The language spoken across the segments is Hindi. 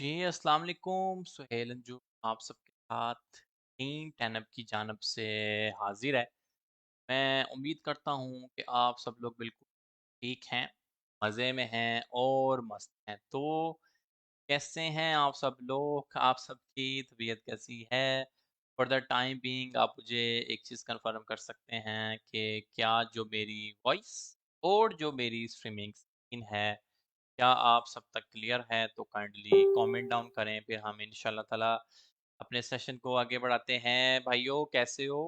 जी, अस्सलाम वालेकुम सुहेल अंजू आप सबके साथ टीम टैनअप की जानब से हाजिर है। मैं उम्मीद करता हूँ कि आप सब लोग बिल्कुल ठीक हैं, मज़े में हैं और मस्त हैं। तो कैसे हैं आप सब लोग? आप सबकी तबीयत कैसी है? फॉर द टाइम बीइंग आप मुझे एक चीज़ कन्फर्म कर सकते हैं कि क्या जो मेरी वॉइस और जो मेरी स्ट्रीमिंग स्क्रीन है क्या आप सब तक क्लियर है? तो काइंडली कमेंट डाउन करें, फिर हम इंशाल्लाह ताला अपने सेशन को आगे बढ़ाते हैं। भाइयों कैसे हो?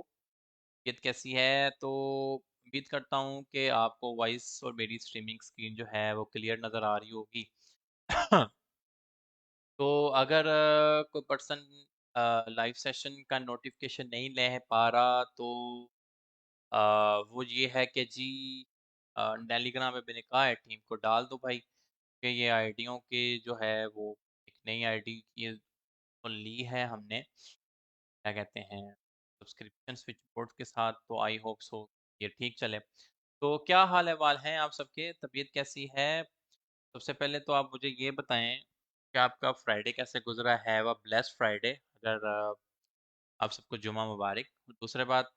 तबीयत कैसी है? तो उम्मीद करता हूँ कि आपको वॉइस और मेरी स्ट्रीमिंग स्क्रीन जो है वो क्लियर नज़र आ रही होगी। तो अगर कोई पर्सन लाइव सेशन का नोटिफ़िकेशन नहीं ले पा रहा तो अ, वो ये है कि जी टेलीग्राम में मैंने कहा है टीम को डाल दो भाई कि ये आईडियों के जो है वो एक नई आईडी की तो ली है हमने क्या कहते हैं सब्सक्रिप्शन स्विच बोर्ड के साथ तो आई होप सो ये ठीक चले। तो क्या हाल अहवाल हैं आप सबके? तबीयत कैसी है? सबसे पहले तो आप मुझे ये बताएं कि आपका फ्राइडे कैसे गुजरा है? वह ब्लेस्ड फ्राइडे अगर आप सबको जुमा मुबारक। दूसरे बात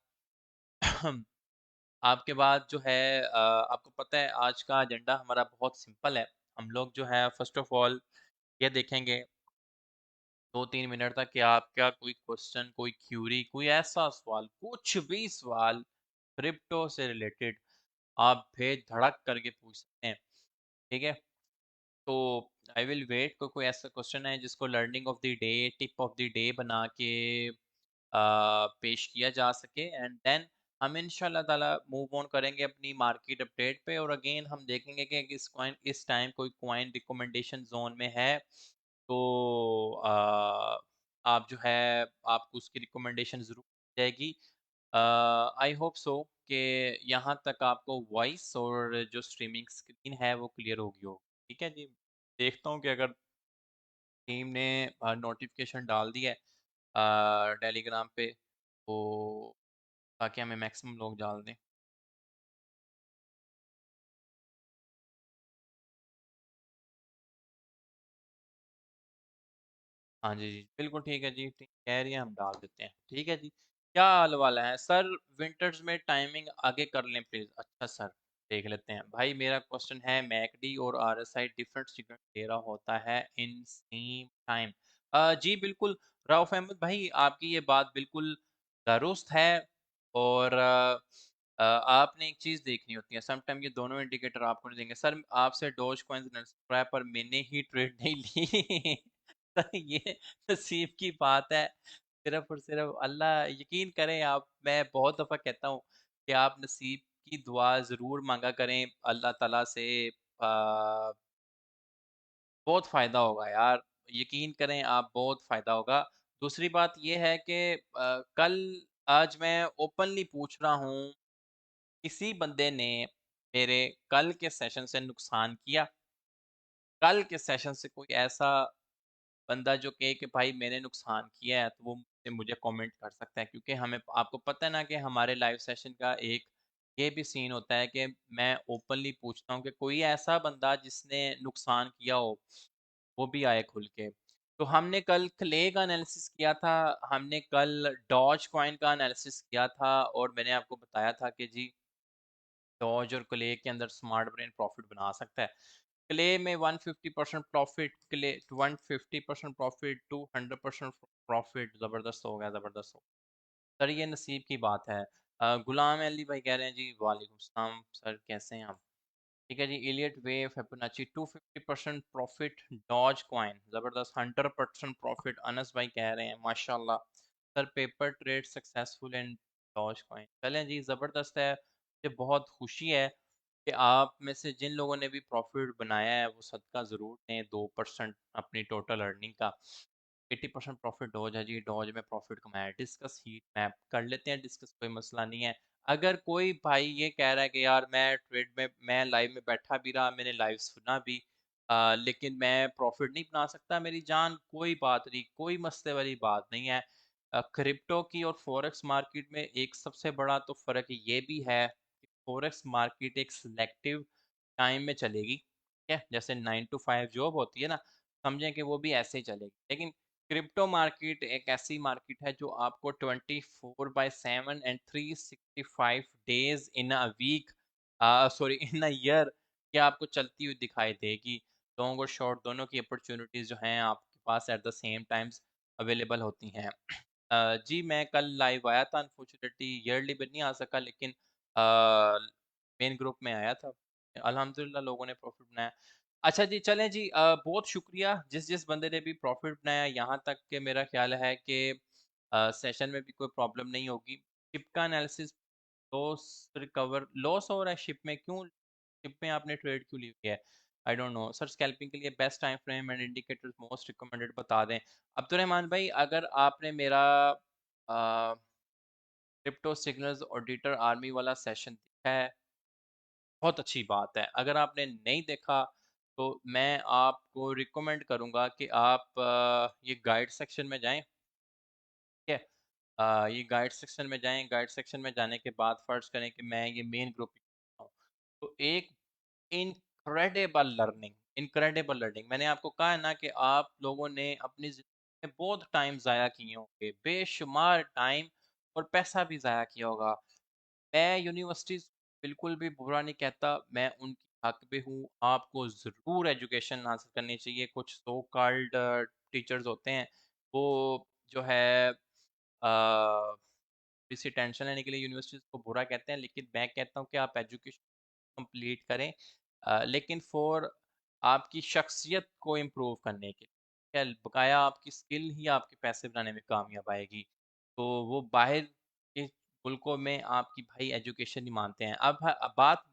आपके बाद जो है आपको पता है आज का एजेंडा हमारा बहुत सिंपल है। हम लोग जो है फर्स्ट ऑफ ऑल ये देखेंगे 2-3 मिनट तक कि आपका कोई क्वेश्चन, कोई क्यूरी, कोई ऐसा सवाल, कुछ भी सवाल क्रिप्टो से रिलेटेड आप बेधड़क करके पूछ सकते हैं, ठीक है? तो आई विल वेट कोई ऐसा क्वेश्चन है जिसको learning of the day, tip of the day बना के पेश किया जा सके एंड देन हम इंशाल्लाह ताला मूव ऑन करेंगे अपनी मार्केट अपडेट पे और अगेन हम देखेंगे कि इस टाइम कोई कॉइन रिकमेंडेशन जोन में है तो आप जो है आपको उसकी रिकमेंडेशन ज़रूर मिल जाएगी। आई होप सो कि यहाँ तक आपको वॉइस और जो स्ट्रीमिंग स्क्रीन है वो क्लियर होगी हो। ठीक है जी, देखता हूँ कि अगर टीम ने नोटिफिकेशन डाल दिया है टेलीग्राम पे तो ताकि हमें मैक्सिमम लोग डाल दें। हाँ जी, जी, बिल्कुल ठीक है जी, टीम कह रही है हम डाल देते हैं। ठीक है जी, क्या हाल वाला है? सर विंटर्स में टाइमिंग आगे कर लें प्लीज़। अच्छा सर, देख लेते हैं। भाई मेरा क्वेश्चन है मैकडी और आरएसआई डिफरेंट सिग्नल दे रहा होता है इन सेम टाइम। जी बिल्कुल, रऊफ अहमद भाई आपकी ये बात बिल्कुल दुरुस्त है और आपने एक चीज़ देखनी होती है, सम टाइम ये दोनों इंडिकेटर आपको नहीं देंगे। सर आपसे डोज कॉइन्स पर मैंने ही ट्रेड नहीं ली। तो ये नसीब की बात है। सिर्फ़ और सिर्फ़ अल्लाह यकीन करें आप मैं बहुत दफ़ा कहता हूँ कि आप नसीब की दुआ ज़रूर माँगा करें अल्लाह ताला से बहुत फ़ायदा होगा यार। यकीन करें आप बहुत फ़ायदा होगा। दूसरी बात ये है कि कल आज मैं ओपनली पूछ रहा हूँ, किसी बंदे ने मेरे कल के सेशन से नुकसान किया? कल के सेशन से कोई ऐसा बंदा जो कहे कि भाई मैंने नुकसान किया है तो वो मुझे कमेंट कर सकता है क्योंकि हमें आपको पता है ना कि हमारे लाइव सेशन का एक ये भी सीन होता है कि मैं ओपनली पूछता हूँ कि कोई ऐसा बंदा जिसने नुकसान किया हो वो भी आए खुल के। तो हमने कल क्ले का एनालिसिस किया था, हमने कल डॉज कॉइन का एनालिसिस किया था और मैंने आपको बताया था कि जी डॉज और क्ले के अंदर स्मार्ट ब्रेन प्रॉफिट बना सकता है। क्ले में 150% प्रॉफिट क्ले 150% प्रॉफिट 200% प्रॉफिट ज़बरदस्त हो गया ज़बरदस्त हो सर ये नसीब की बात है। गुलाम अली भाई कह रहे हैं जी वालेकुम सलाम सर कैसे हैं आप? ठीक है जी Elliott wave Fibonacci 250% profit Doge coin ज़बरदस्त 100% प्रॉफिट अनस भाई कह रहे हैं माशाल्लाह sir paper trade successful in Doge coin चलें जी ज़बरदस्त है मुझे बहुत खुशी है कि आप में से जिन लोगों ने भी प्रॉफिट बनाया है वो सदका ज़रूर दें 2% अपनी टोटल अर्निंग का 80% प्रॉफिट डॉज है जी डॉज में प्रॉफिट कमाया है डिस्कस हीट मैप कर लेते हैं डिस्कस कोई मसला नहीं है अगर कोई भाई ये कह रहा है कि यार मैं ट्रेड में मैं लाइव में बैठा भी रहा मैंने लाइव सुना भी लेकिन मैं प्रॉफिट नहीं बना सकता मेरी जान कोई बात नहीं कोई मसले वाली बात नहीं है क्रिप्टो की और फॉरेक्स मार्केट में एक सबसे बड़ा तो फ़र्क ये भी है कि फॉरेक्स मार्केट एक सिलेक्टिव टाइम में चलेगी ठीक है जैसे 9 to 5 जॉब होती है ना समझें कि वो भी ऐसे ही चलेगी। लेकिन क्रिप्टो मार्केट एक ऐसी मार्केट है जो आपको 24/7 and 365 days in a week, sorry in a year, कि आपको चलती हुई दिखाई देगी। लॉन्ग और शॉर्ट दोनों की अपॉर्चुनिटीज़ जो हैं आपके पास at the same times available होती हैं। जी मैं कल लाइव आया था, अनफॉर्चुनेटली ईयरली में नहीं आ सका, लेकिन मेन ग्रुप में आया था। अल्हम्दुलिल्लाह लोगों ने प्रॉफ़िट बनाया। अच्छा जी, चलें जी, बहुत शुक्रिया जिस बंदे ने भी प्रॉफ़िट बनाया यहाँ तक के, मेरा ख़्याल है कि सेशन में भी कोई प्रॉब्लम नहीं होगी। शिप का एनालिसिस, लॉस रिकवर, लॉस हो रहा है शिप में, क्यों? शिप में आपने ट्रेड क्यों ली हुई है? I don't know sir. Scalping के लिए best time frame and indicators most recommended बता दें। अब्दुर्रहमान भाई, अगर आपने मेरा क्रिप्टो सिग्नल्स ऑडिटर आर्मी वाला सेशन देखा है, बहुत अच्छी बात है। अगर आपने नहीं देखा तो मैं आपको रिकमेंड करूंगा कि आप ये गाइड सेक्शन में जाएं, ठीक है? ये गाइड सेक्शन में जाएं, गाइड सेक्शन में जाने के बाद फर्ज करें कि मैं ये मेन ग्रुप हूँ, तो एक इनक्रेडिबल लर्निंग, मैंने आपको कहा है ना कि आप लोगों ने अपनी जिंदगी में बहुत टाइम ज़ाया किए होंगे, बेशुमार टाइम और पैसा भी ज़ाया किया होगा। मैं यूनिवर्सिटीज़ बिल्कुल भी बुरा नहीं कहता, मैं उनकी हक में हूँ। आपको ज़रूर एजुकेशन हासिल करनी चाहिए। कुछ सो कॉल्ड टीचर्स होते हैं, वो जो है इसी टेंशन लेने के लिए यूनिवर्सिटीज़ को बुरा कहते हैं, लेकिन मैं कहता हूँ कि आप एजुकेशन कंप्लीट करें, लेकिन फॉर आपकी शख्सियत को इम्प्रूव करने के क्या बकाया आपकी स्किल ही आपके पैसे बनाने में कामयाब आएगी। तो वो बाहर के मुल्कों में आपकी भाई एजुकेशन नहीं मानते हैं। अब बात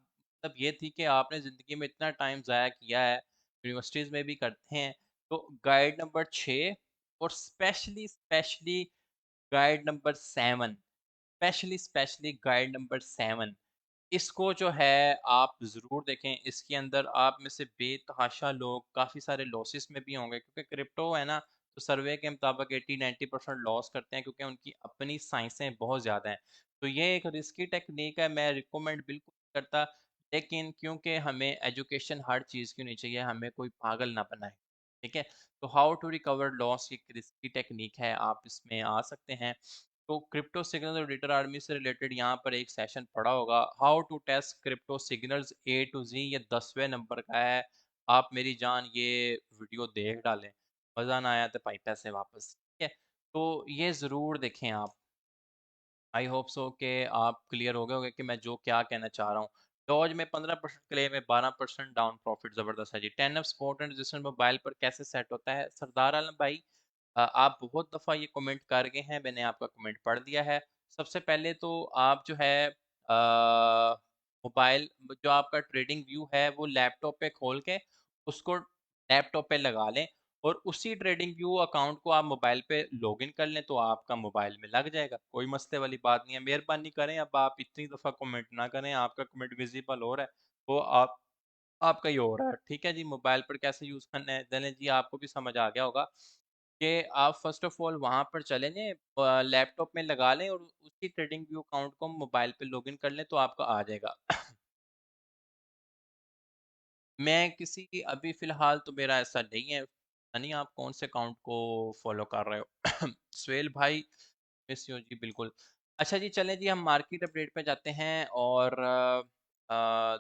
मतलब ये थी कि आपने ज़िंदगी में इतना टाइम ज़ाया किया है, यूनिवर्सिटीज़ में भी करते हैं, तो गाइड नंबर 6 और specially specially guide number 7, specially guide number 7, इसको जो है आप ज़रूर देखें। इसके अंदर आप में से बेतहाशा लोग काफ़ी सारे लॉसेस में भी होंगे, क्योंकि क्रिप्टो है ना, तो सर्वे के मुताबिक 80-90% लॉस करते हैं, क्योंकि उनकी अपनी साइंसें बहुत ज़्यादा हैं। तो ये एक रिस्की टेक्निक है, मैं रिकमेंड बिल्कुल नहीं करता, लेकिन क्योंकि हमें एजुकेशन हर चीज़ की होनी चाहिए, हमें कोई पागल ना बनाए, ठीक है? तो हाउ टू रिकवर लॉस एक रिस्की टेक्निक है, आप इसमें आ सकते हैं। तो क्रिप्टो सिग्नल और डिजिटल आर्मी से रिलेटेड यहाँ पर एक सेशन पड़ा होगा, how to test crypto signals A to Z, ये 10वें नंबर का है। आप मेरी जान ये वीडियो देख डालें, मज़ा ना आया तो भाई पैसे वापस, ठीक है? तो ये ज़रूर देखें आप। आई होप सो कि आप क्लियर हो गए होंगे कि मैं जो क्या कहना चाह रहा हूँ। डॉज में 15% क्लेम है, 12% डाउन प्रॉफिट, ज़बरदस्त है जी। 10 of support and resistance mobile पर कैसे सेट होता है? सरदार आलम भाई, आप बहुत दफ़ा ये कमेंट कर गए हैं, मैंने आपका कमेंट पढ़ दिया है। सबसे पहले तो आप जो है मोबाइल, जो आपका ट्रेडिंग व्यू है वो लैपटॉप पे खोल के उसको लैपटॉप पे लगा लें, और उसी ट्रेडिंग व्यू अकाउंट को आप मोबाइल पे लॉगिन कर लें, तो आपका मोबाइल में लग जाएगा। कोई मसले वाली बात नहीं है। मेहरबानी करें, अब आप इतनी दफ़ा कमेंट ना करें, आपका कमेंट विजिबल हो रहा है, वो आपका ही हो रहा है, ठीक है जी। मोबाइल पर कैसे यूज़ करना है दलें जी, आपको भी समझ आ गया होगा कि आप फर्स्ट ऑफ ऑल वहाँ पर चले जाएँ, लैपटॉप में लगा लें और उसी ट्रेडिंग व्यू अकाउंट को मोबाइल पे लॉगिन कर लें, तो आपका आ जाएगा। मैं किसी अभी फ़िलहाल तो मेरा ऐसा नहीं है, पता नहीं आप कौन से अकाउंट को फ़ॉलो कर रहे हो। सुहेल भाई, मिस यू जी, बिल्कुल। अच्छा जी, चलें जी, हम मार्केट अपडेट पे जाते हैं और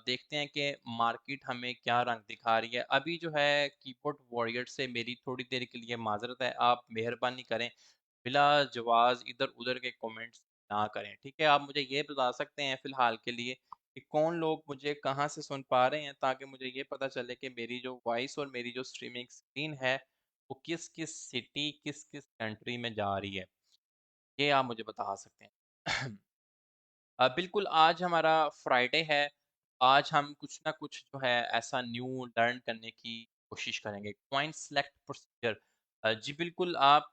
देखते हैं कि मार्केट हमें क्या रंग दिखा रही है। अभी जो है कीबोर्ड वॉरियर से मेरी थोड़ी देर के लिए माज़रत है, आप मेहरबानी करें बिला जवाज़ इधर-उधर के कमेंट्स ना करें, ठीक है? आप मुझे ये बता सकते हैं फ़िलहाल के लिए कि कौन लोग मुझे कहाँ से सुन पा रहे हैं, ताकि मुझे ये पता चले कि मेरी जो वॉइस और मेरी जो स्ट्रीमिंग स्क्रीन है, वो किस-किस सिटी, किस-किस कंट्री में जा रही है। ये आप मुझे बता सकते हैं। बिल्कुल, आज हमारा फ्राइडे है। आज हम कुछ ना कुछ जो है ऐसा न्यू लर्न करने की कोशिश करेंगे। कॉइन सेलेक्ट प्रोसीजर, जी बिल्कुल, आप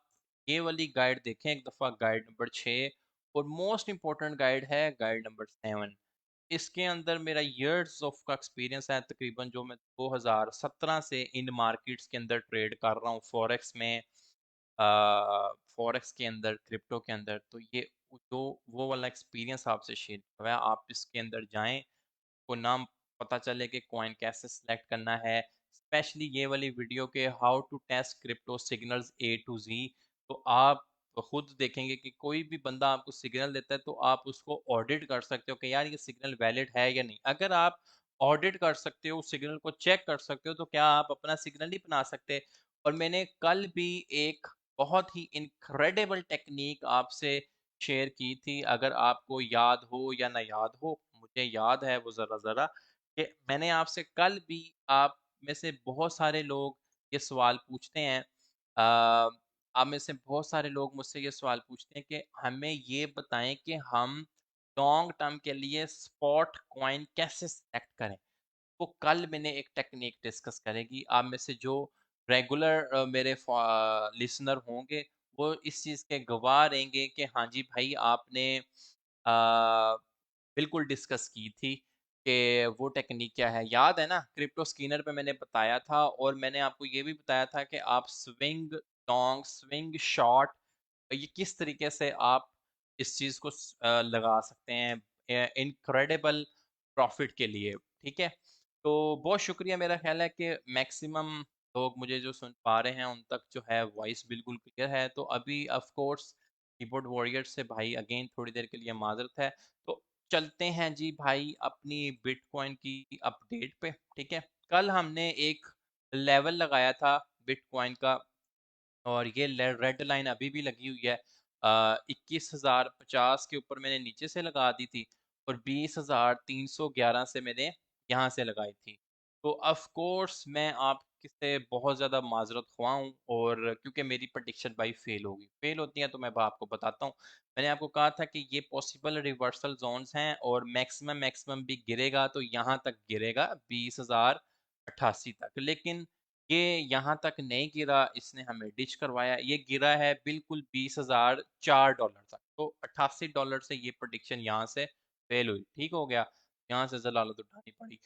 ये वाली गाइड देखें एक दफ़ा, गाइड नंबर 6, और मोस्ट इम्पोर्टेंट गाइड है गाइड नंबर 7। इसके अंदर मेरा इयर्स ऑफ का एक्सपीरियंस है, तकरीबन जो मैं 2017 से इन मार्केट्स के अंदर ट्रेड कर रहा हूँ, फॉरेक्स में, फॉरेक्स के अंदर, क्रिप्टो के अंदर। तो ये जो वो वाला एक्सपीरियंस आपसे शेयर किया हुआ है, आप इसके अंदर जाएँ, को नाम पता चले कि कॉइन कैसे सिलेक्ट करना है, स्पेशली ये वाली वीडियो के how to test crypto signals A to Z. तो आप खुद देखेंगे कि कोई भी बंदा आपको सिग्नल देता है तो आप उसको ऑडिट कर सकते हो कि यार ये सिग्नल वैलिड है या नहीं। अगर आप ऑडिट कर सकते हो, उस सिग्नल को चेक कर सकते हो, तो क्या आप अपना सिग्नल नहीं बना सकते? और मैंने कल भी एक बहुत ही इनक्रेडिबल टेक्निक आपसे शेयर की थी, अगर आपको याद हो या ना याद हो, मुझे याद है वो ज़रा-ज़रा, कि मैंने आपसे कल भी, आप में से बहुत सारे लोग ये सवाल पूछते हैं, आप में से बहुत सारे लोग मुझसे ये सवाल पूछते हैं कि हमें ये बताएँ कि हम लॉन्ग टर्म के लिए स्पॉट कॉइन कैसे सेलेक्ट करें? वो कल मैंने एक टेक्निक डिस्कस करेगी। आप में से जो रेगुलर मेरे लिसनर होंगे, वो इस चीज़ के गवाह रहेंगे कि हाँ जी भाई, आपने बिल्कुल डिस्कस की थी कि वो टेक्निक क्या है। याद है ना, क्रिप्टो स्किनर पे मैंने बताया था, और मैंने आपको ये भी बताया था कि आप स्विंग लॉन्ग, स्विंग शॉर्ट, ये किस तरीके से आप इस चीज़ को लगा सकते हैं इनक्रेडिबल प्रॉफ़िट के लिए, ठीक है? तो बहुत शुक्रिया, मेरा ख़्याल है कि मैक्सिमम लोग मुझे जो सुन पा रहे हैं, उन तक जो है वॉइस बिल्कुल क्लियर है। तो अभी ऑफ़ कोर्स कीबोर्ड वॉरियर्स से भाई अगेन थोड़ी देर के लिए माज़रत है। तो चलते हैं जी भाई अपनी बिटकॉइन की अपडेट पे, ठीक है? कल हमने एक लेवल लगाया था बिटकॉइन का, और ये रेड लाइन अभी भी लगी हुई है। 21,050 के ऊपर मैंने नीचे से लगा दी थी, और 20,311 से मैंने यहाँ से लगाई थी। तो ऑफ कोर्स मैं आपसे बहुत ज़्यादा माजरत ख्वाह हूँ, और क्योंकि मेरी प्रडिक्शन भाई फेल होगी, फेल होती है तो मैं आपको बताता हूँ। मैंने आपको कहा था कि ये पॉसिबल रिवर्सल जोन्स हैं, और मैक्सिमम मैक्सिमम भी गिरेगा तो यहाँ तक गिरेगा 20,088 तक, लेकिन ये यहाँ तक नहीं गिरा, इसने हमें डिच करवाया। ये गिरा है बिल्कुल $20,004 तक। तो $88 से ये प्रेडिक्शन यहाँ से फेल हुई, ठीक हो गया। यहाँ से ज़लालत उठानी पड़ी।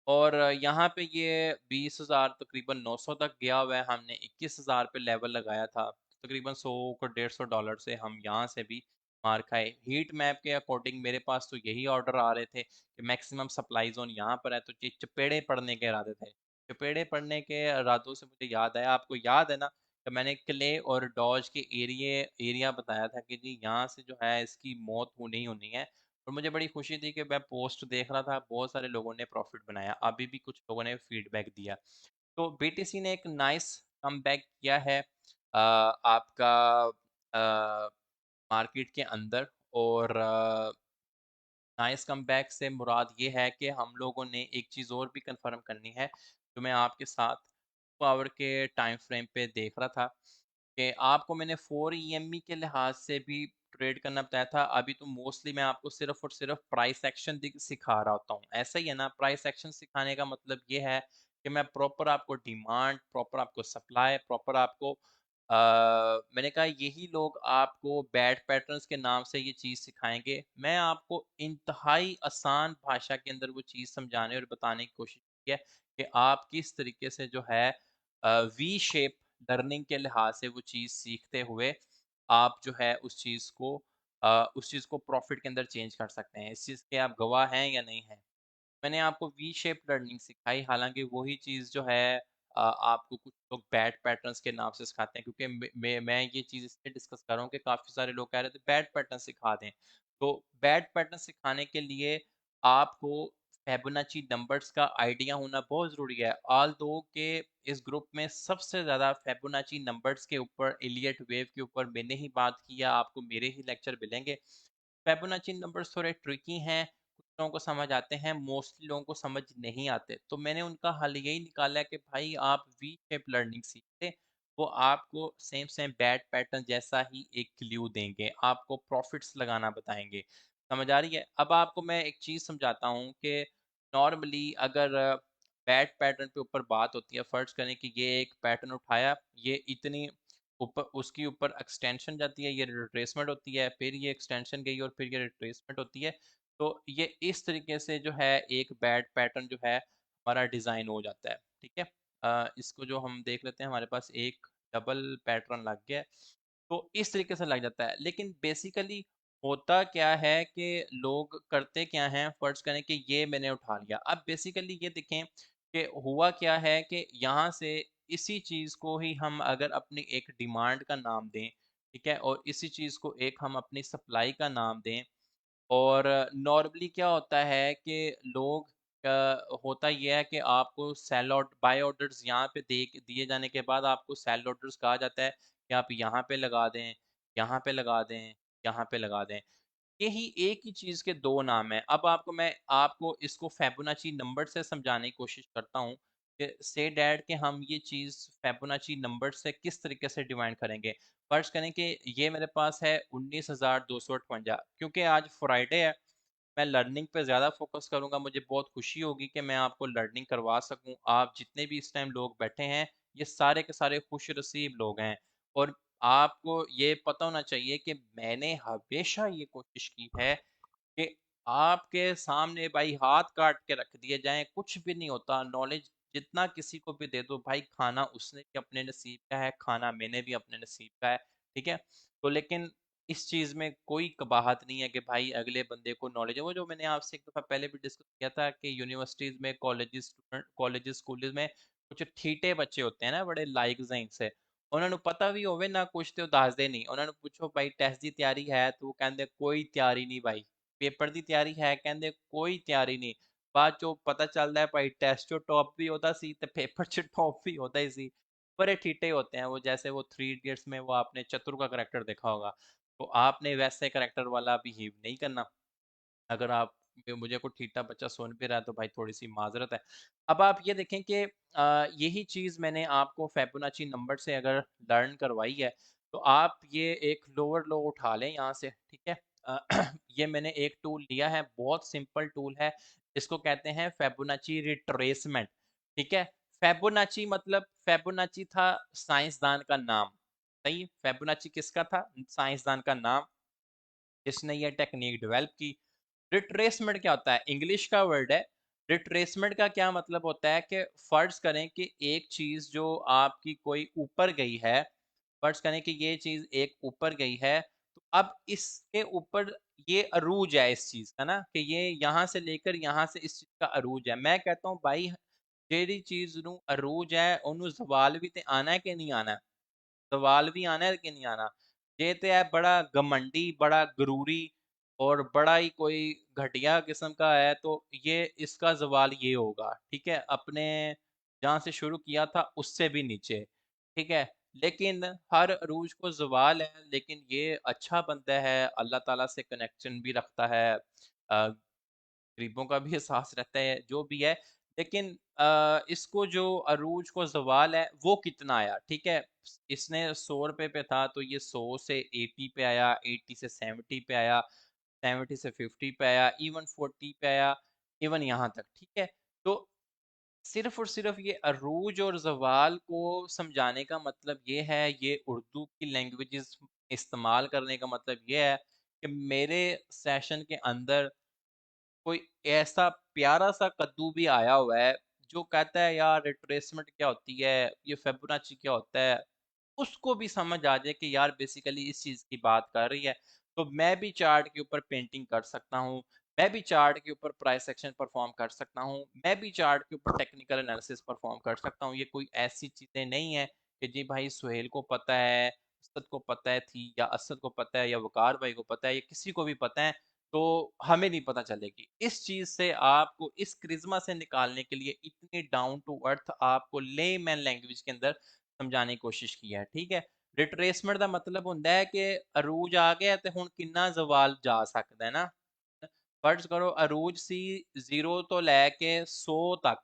और यहाँ पे ये 20,000 तकरीबन 900 तक गया हुआ है। हमने 21,000 पे लेवल लगाया था। तकरीबन 100 को $150 से हम यहाँ से भी मार खाए। हीट मैप के अकॉर्डिंग मेरे पास तो यही ऑर्डर आ रहे थे कि मैक्सिमम सप्लाई ज़ोन यहाँ पर है, तो ये चपेड़े पड़ने के इरादे थे। चपेड़े पड़ने के इरादों से मुझे याद आया, आपको याद है ना कि मैंने क्ले और डॉज के एरिया बताया था कि जी यहाँ से जो है इसकी मौत होनी ही होनी है। और मुझे बड़ी खुशी थी कि मैं पोस्ट देख रहा था, बहुत सारे लोगों ने प्रॉफिट बनाया, अभी भी कुछ लोगों ने फीडबैक दिया। तो बीटीसी ने एक नाइस कमबैक किया है आपका मार्केट के अंदर, और नाइस कमबैक से मुराद ये है कि हम लोगों ने एक चीज़ और भी कंफर्म करनी है, जो मैं आपके साथ 2 आवर के टाइम फ्रेम पे देख रहा था, कि आपको मैंने 4 ईएमई के लिहाज से भी ट्रेड करना बताया था। अभी तो मोस्टली मैं आपको सिर्फ़ और सिर्फ़ प्राइस एक्शन सिखा रहा होता हूँ। ऐसा ही है ना, प्राइस एक्शन सिखाने का मतलब ये है कि मैं प्रॉपर आपको डिमांड, प्रॉपर आपको सप्लाई, प्रॉपर आपको अ, मैंने कहा यही लोग आपको बैड पैटर्न्स के नाम से ये चीज़ सिखाएँगे। मैं आपको इंतहाई आसान भाषा के अंदर वो चीज़ समझाने और बताने की कोशिश की है कि आप किस तरीके से जो है वी शेप लर्निंग के लिहाज से वो चीज़ सीखते हुए आप जो है उस चीज़ को प्रॉफ़िट के अंदर चेंज कर सकते हैं। इस चीज़ के आप गवाह हैं या नहीं हैं? मैंने आपको वी शेप लर्निंग सिखाई, हालाँकि वही चीज़ जो है आपको कुछ लोग बैड पैटर्न्स के नाम से सिखाते हैं, क्योंकि मैं ये चीज़ इसलिए डिस्कस कर रहा हूँ कि काफ़ी सारे लोग कह रहे थे बैड पैटर्न सिखा दें। तो बैड पैटर्न सिखाने के लिए आपको फिबोनाची नंबर्स का आइडिया होना बहुत ज़रूरी है। ऑल्दो के इस ग्रुप में सबसे ज़्यादा फिबोनाची नंबर्स के ऊपर, इलियट वेव के ऊपर मैंने ही बात की है, आपको मेरे ही लेक्चर मिलेंगे। फिबोनाची नंबर्स थोड़े ट्रिकी हैं, कुछ लोगों को समझ आते हैं, मोस्टली लोगों को समझ नहीं आते। तो मैंने उनका हल यही निकाला है कि भाई आप वी शेप लर्निंग सीखें, वो आपको सेम सेम बैड पैटर्न जैसा ही एक क्लू देंगे, आपको प्रॉफिट्स लगाना बताएँगे। समझ आ रही है? अब आपको मैं एक चीज़ समझाता हूँ कि नॉर्मली अगर बैड पैटर्न पे ऊपर बात होती है, फ़र्ज़ करें कि ये एक पैटर्न उठाया, ये इतनी ऊपर, उसके ऊपर एक्सटेंशन जाती है, ये रिट्रेसमेंट होती है, फिर ये एक्सटेंशन गई और फिर ये रिट्रेसमेंट होती है। तो ये इस तरीके से जो है एक बैड पैटर्न जो है हमारा डिज़ाइन हो जाता है, ठीक है? इसको जो हम देख लेते हैं, हमारे पास एक डबल पैटर्न लग गया है, तो इस तरीके से लग जाता है। लेकिन बेसिकली होता क्या है कि लोग करते क्या हैं, फ़र्ज़ करें कि ये मैंने उठा लिया। अब बेसिकली ये देखें, कि हुआ क्या है कि यहाँ से इसी चीज़ को ही हम अगर अपनी एक डिमांड का नाम दें, ठीक है? और इसी चीज़ को एक हम अपनी सप्लाई का नाम दें और नॉर्मली क्या होता है कि लोग होता ये है कि आपको सेल आउट बाय ऑर्डर्स यहाँ पे दे दिए जाने के बाद आपको सेल ऑर्डर्स कहा जाता है कि आप यहाँ पे लगा दें, यहाँ पे लगा दें, यहाँ पे लगा दें। यही एक ही चीज़ के 2 नाम हैं। अब मैं आपको इसको फ़िबोनाची नंबर से समझाने की कोशिश करता हूँ कि से दैट कि हम ये चीज़ फ़िबोनाची नंबर से किस तरीके से डिवाइड करेंगे। फ़र्ज़ करें कि ये मेरे पास है 19,258 क्योंकि आज फ्राइडे है, मैं लर्निंग पे ज़्यादा फ़ोकस करूँगा, मुझे बहुत खुशी होगी कि मैं आपको लर्निंग करवा सकूँ। आप जितने भी इस टाइम लोग बैठे हैं, ये सारे के सारे खुश-नसीब लोग हैं और आपको ये पता होना चाहिए कि मैंने हमेशा ये कोशिश की है कि आपके सामने भाई हाथ काट के रख दिए जाएँ, कुछ भी नहीं होता। नॉलेज जितना किसी को भी दे दो भाई, खाना उसने भी अपने नसीब का है, खाना मैंने भी अपने नसीब का है, ठीक है? तो लेकिन इस चीज़ में कोई कबाहत नहीं है कि भाई अगले बंदे को नॉलेज है। वो जो मैंने आपसे एक दफ़ा पहले भी डिस्कस किया था कि यूनिवर्सिटीज़ में, कॉलेजेस, स्कूल्स में कुछ ठीठे बच्चे होते हैं ना बड़े लाइक ज़ाइन से, ਉਹਨਾਂ ਨੂੰ ਪਤਾ ਵੀ ਹੋਵੇ ਨਾ ਕੁਛ ਤੇ ਉਹ ਦੱਸਦੇ ਨਹੀਂ। ਉਹਨਾਂ ਨੂੰ ਪੁੱਛੋ ਭਾਈ ਟੈਸਟ ਦੀ ਤਿਆਰੀ ਹੈ? ਤੇ ਉਹ ਕਹਿੰਦੇ ਕੋਈ ਤਿਆਰੀ ਨਹੀਂ ਭਾਈ। ਪੇਪਰ ਦੀ ਤਿਆਰੀ ਹੈ? ਕਹਿੰਦੇ ਕੋਈ ਤਿਆਰੀ ਨਹੀਂ। ਬਾਅਦ ਚੋਂ ਪਤਾ ਚੱਲਦਾ है भाई टेस्ट चो टॉप भी होता सी ते पेपर च टॉप भी होता ही सी। बड़े ठीठे होते हैं वो, जैसे वो थ्री इडियट्स में वो आपने चतुर का करैक्टर देखा होगा, तो आपने वैसे करैक्टर वाला बिहेव नहीं करना। अगर आप मुझे कोई ठीठा बच्चा सुन भी रहा है तो भाई थोड़ी-सी माज़रत है। अब आप ये देखें कि यही चीज़ मैंने आपको फ़िबोनाची नंबर से अगर लर्न करवाई है, तो आप ये एक लोअर लो उठा लें यहाँ से, ठीक है? अ, ये मैंने एक टूल लिया है, बहुत सिंपल टूल है, इसको कहते हैं फ़िबोनाची रिट्रेसमेंट, ठीक है? फ़िबोनाची था साइंसदान का नाम, सही? फ़िबोनाची किसका था? साइंसदान का नाम, जिसने ये टेक्नीक डेवलप की। रिट्रेसमेंट क्या होता है? इंग्लिश का वर्ड है। रिट्रेसमेंट का क्या मतलब होता है कि फर्ज करें कि एक चीज़ जो आपकी कोई ऊपर गई है, फर्ज करें कि ये चीज़ एक ऊपर गई है, तो अब इसके ऊपर ये अरूज है इस चीज़ का ना, कि ये यहाँ से लेकर यहाँ से इस चीज़ का अरूज है। मैं कहता हूँ भाई जेड़ी चीज़ नू अरूज है ओनू ज़वाल भी ते आना है कि नहीं आना? सवाल भी आना है कि नहीं आना। ये तो है बड़ा घमंडी, बड़ा गुरूरी और बड़ा ही कोई घटिया किस्म का है, तो ये इसका ज़वाल ये होगा, ठीक है? अपने जहाँ से शुरू किया था उससे भी नीचे, ठीक है? लेकिन हर अरूज को ज़वाल है, लेकिन ये अच्छा बंदा है, अल्लाह ताला से कनेक्शन भी रखता है। गरीबों का भी एहसास रहता है, जो भी है। लेकिन इसको जो अरूज को ज़वाल है, वो कितना आया, ठीक है? इसने ₹100 पे था, तो ये 100 से 80 पे आया, 80 से 70 पे आया, 70 से 50 पे आया, इवन 40 पे आया, इवन यहाँ तक, ठीक है? तो सिर्फ़ और सिर्फ़ ये अरूज और ज़वाल को समझाने का मतलब ये है, ये उर्दू की लैंग्वेजेज़ इस्तेमाल करने का मतलब ये है कि मेरे सेशन के अंदर कोई ऐसा प्यारा-सा कद्दू भी आया हुआ है, जो कहता है यार रिट्रेसमेंट क्या होती है, ये फिबोनाची क्या होता है, उसको भी समझ आ जाए कि यार बेसिकली इस चीज़ की बात कर रही है। तो मैं भी चार्ट के ऊपर पेंटिंग कर सकता हूँ, मैं भी चार्ट के ऊपर प्राइस एक्शन परफ़ॉर्म कर सकता हूँ, मैं भी चार्ट के ऊपर टेक्निकल एनालिसिस परफ़ॉर्म कर सकता हूँ। ये कोई ऐसी चीज़ें नहीं है कि जी भाई सुहेल को पता है, असद को पता है थी या असद को पता है या वकार भाई को पता है, या किसी को भी पता है, तो हमें नहीं पता चलेगी। इस चीज़ से आपको इस क्रिज़्मा से निकालने के लिए इतनी डाउन टू अर्थ आपको लेमैन लैंग्वेज के अंदर समझाने की कोशिश की है, ठीक है? रिट्रेसमेंट ਦਾ मतलब ਹੁੰਦਾ है कि अरूज आ गया ਤੇ ਹੁਣ ਕਿੰਨਾ ਜ਼ਵਾਲ ਜਾ ਸਕਦਾ ਹੈ ਨਾ। फर्ज करो अरूज ਸੀ 0 ਤੋਂ ਲੈ ਕੇ 100 तक,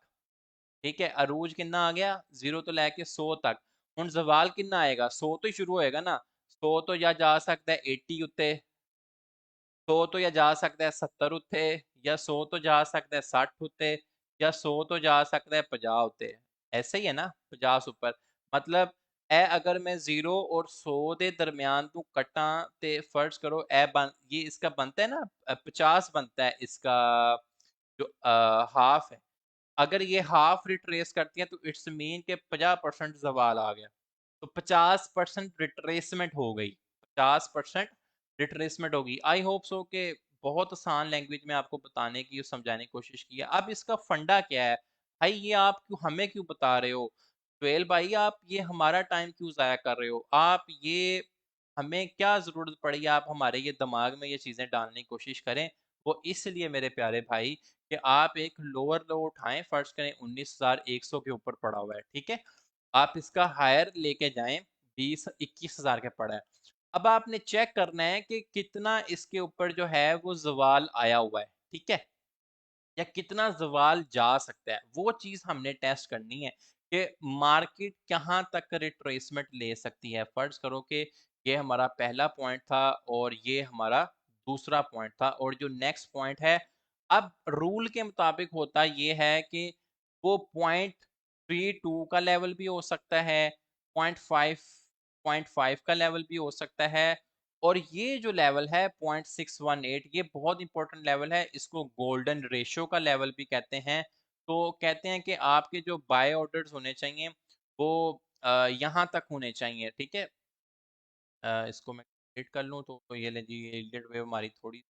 ठीक है? अरूज कितना आ गया 0 ਤੋਂ ਲੈ ਕੇ 100 तक। ਹੁਣ ਜ਼ਵਾਲ ਕਿੰਨਾ ਆਏਗਾ 100 ਤੋਂ ਹੀ ਸ਼ੁਰੂ ਹੋਏਗਾ ਨਾ। 100 ਤੋਂ ਜਾਂ ਜਾ ਸਕਦਾ ਹੈ 80 ਉੱਤੇ, 100 ਤੋਂ ਜਾਂ ਜਾ ਸਕਦਾ ਹੈ 70 ਉੱਤੇ, ਜਾਂ 100 ਤੋਂ ਜਾ ਸਕਦਾ ਹੈ 60 ਉੱਤੇ, ਜਾਂ 100 ਤੋਂ ਜਾ ਸਕਦਾ ਹੈ 50 ਉੱਤੇ। ऐसा ही है ना 50 ਉੱਪਰ। मतलब ਇਹ अगर मैं 0 और 100 ਦੇ दरमियान तू कटा ते फर्ज करो ये इसका बनता है ना 50 बनता है इसका जो हाफ है। अगर ये हाफ रिट्रेस करती है तो इट्स मीन के 50% ज़वाल आ गया। तो 50% रिट्रेसमेंट हो गई, 50% रिट्रेसमेंट होगी। आई होप सो कि बहुत आसान लैंग्वेज में आपको बताने की और समझाने की कोशिश की है। अब इसका फंडा क्या है? भाई ये आप क्यों हमें क्यों बता रहे हो? सुहेल भाई आप ये हमारा टाइम क्यों ज़ाया कर रहे हो? आप ये हमें क्या ज़रूरत पड़ी आप हमारे ये दिमाग में ये चीज़ें डालने की कोशिश करें? वो इसलिए मेरे प्यारे भाई कि आप एक लोअर लो उठाएँ, फ़र्ज़ करें 19,100 के ऊपर पड़ा हुआ है, ठीक है? आप इसका हायर लेके जाएँ, 20-21,000 के पड़ा है। अब आपने चेक करना है कि कितना इसके ऊपर जो है वो ज़वाल आया हुआ है, ठीक है? या कितना ज़वाल जा सकता है, वो चीज़ हमने टेस्ट करनी है कि मार्केट कहाँ तक रिट्रेसमेंट ले सकती है। फ़र्ज़ करो कि ये हमारा पहला पॉइंट था और ये हमारा दूसरा पॉइंट था और जो नेक्स्ट पॉइंट है, अब रूल के मुताबिक होता ये है कि वो पॉइंट 32 का लेवल भी हो सकता है, पॉइंट 5 का लेवल भी हो सकता है और ये जो लेवल है 0.618 ये बहुत इंपॉर्टेंट लेवल है, इसको गोल्डन रेशियो का लेवल भी कहते हैं। तो कहते हैं कि आपके जो बाय ऑर्डर्स होने चाहिए वो यहाँ तक होने चाहिए, ठीक है? इसको मैं एडिट कर लूँ तो ये ले जी एडिट वेव हमारी थोड़ी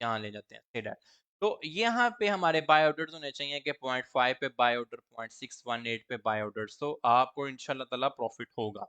यहाँ ले जाते हैं, से दैट। तो यहाँ पे हमारे बाय ऑर्डर्स होने चाहिए कि 0.5 पे बाय ऑर्डर, 0.618 पे बाय ऑर्डर्स, तो आपको इंशाल्लाह ताला प्रॉफिट होगा।